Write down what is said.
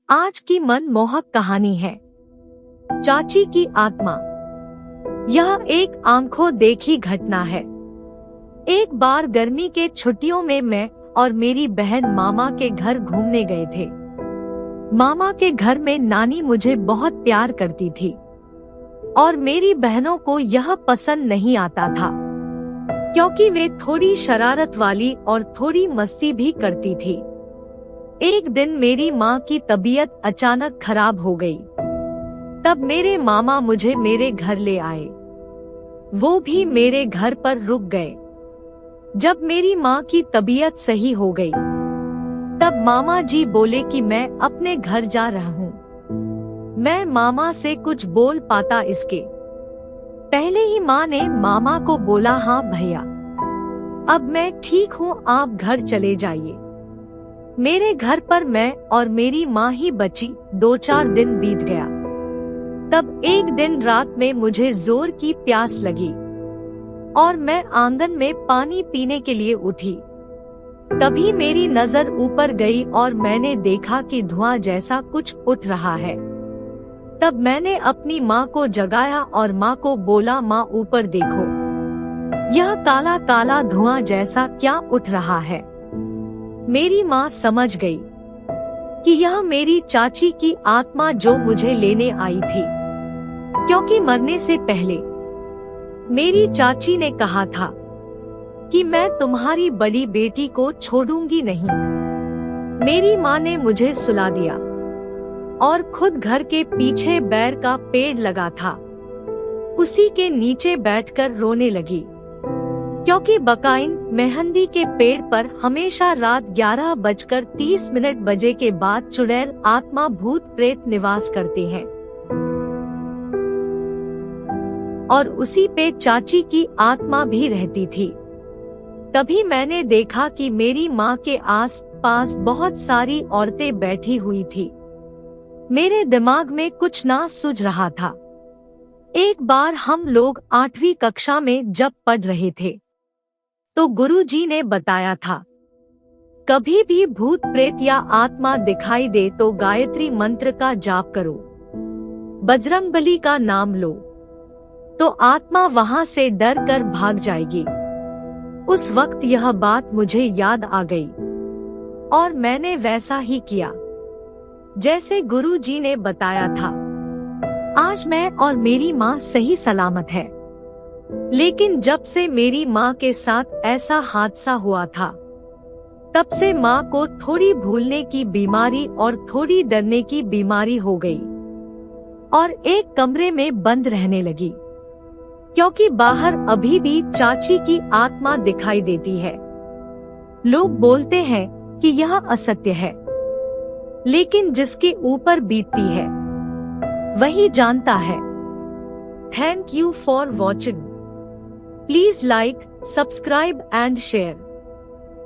आज की मनमोहक कहानी है चाची की आत्मा। यह एक आंखों देखी घटना है। एक बार गर्मी के छुट्टियों में मैं और मेरी बहन मामा के घर घूमने गए थे। मामा के घर में नानी मुझे बहुत प्यार करती थी और मेरी बहनों को यह पसंद नहीं आता था क्योंकि वे थोड़ी शरारत वाली और थोड़ी मस्ती भी करती थी। एक दिन मेरी माँ की तबीयत अचानक खराब हो गई। तब मेरे मामा मुझे मेरे घर ले आए। वो भी मेरे घर पर रुक गए। जब मेरी माँ की तबीयत सही हो गई, तब मामा जी बोले कि मैं अपने घर जा रहा हूँ। मैं मामा से कुछ बोल पाता इसके पहले ही माँ ने मामा को बोला, हाँ भैया, अब मैं ठीक हूँ, आप घर चले जाइए। मेरे घर पर मैं और मेरी माँ ही बची। 2-4 दिन बीत गया। तब एक दिन रात में मुझे जोर की प्यास लगी और मैं आंगन में पानी पीने के लिए उठी। तभी मेरी नजर ऊपर गई और मैंने देखा कि धुआं जैसा कुछ उठ रहा है। तब मैंने अपनी माँ को जगाया और माँ को बोला, माँ ऊपर देखो, यह काला काला धुआं जैसा क्या उठ रहा है। मेरी माँ समझ गई कि यह मेरी चाची की आत्मा जो मुझे लेने आई थी, क्योंकि मरने से पहले मेरी चाची ने कहा था कि मैं तुम्हारी बड़ी बेटी को छोड़ूंगी नहीं। मेरी माँ ने मुझे सुला दिया और खुद घर के पीछे बैर का पेड़ लगा था, उसी के नीचे बैठकर रोने लगी, क्योंकि बकाइन मेहंदी के पेड़ पर हमेशा रात 11:30 बजे के बाद चुड़ैल आत्मा भूत प्रेत निवास करते हैं और उसी पे चाची की आत्मा भी रहती थी। तभी मैंने देखा कि मेरी माँ के आस पास बहुत सारी औरतें बैठी हुई थी। मेरे दिमाग में कुछ ना सूझ रहा था। एक बार हम लोग 8वीं कक्षा में जब पढ़ रहे थे तो गुरुजी ने बताया था, कभी भी भूत प्रेत या आत्मा दिखाई दे तो गायत्री मंत्र का जाप करो, बजरंगबली का नाम लो, तो आत्मा वहां से डर कर भाग जाएगी। उस वक्त यह बात मुझे याद आ गई और मैंने वैसा ही किया जैसे गुरुजी ने बताया था। आज मैं और मेरी माँ सही सलामत है। लेकिन जब से मेरी माँ के साथ ऐसा हादसा हुआ था, तब से माँ को थोड़ी भूलने की बीमारी और थोड़ी डरने की बीमारी हो गई और एक कमरे में बंद रहने लगी, क्योंकि बाहर अभी भी चाची की आत्मा दिखाई देती है। लोग बोलते हैं कि यह असत्य है, लेकिन जिसके ऊपर बीतती है वही जानता है। Thank you for watching. Please like, subscribe and share.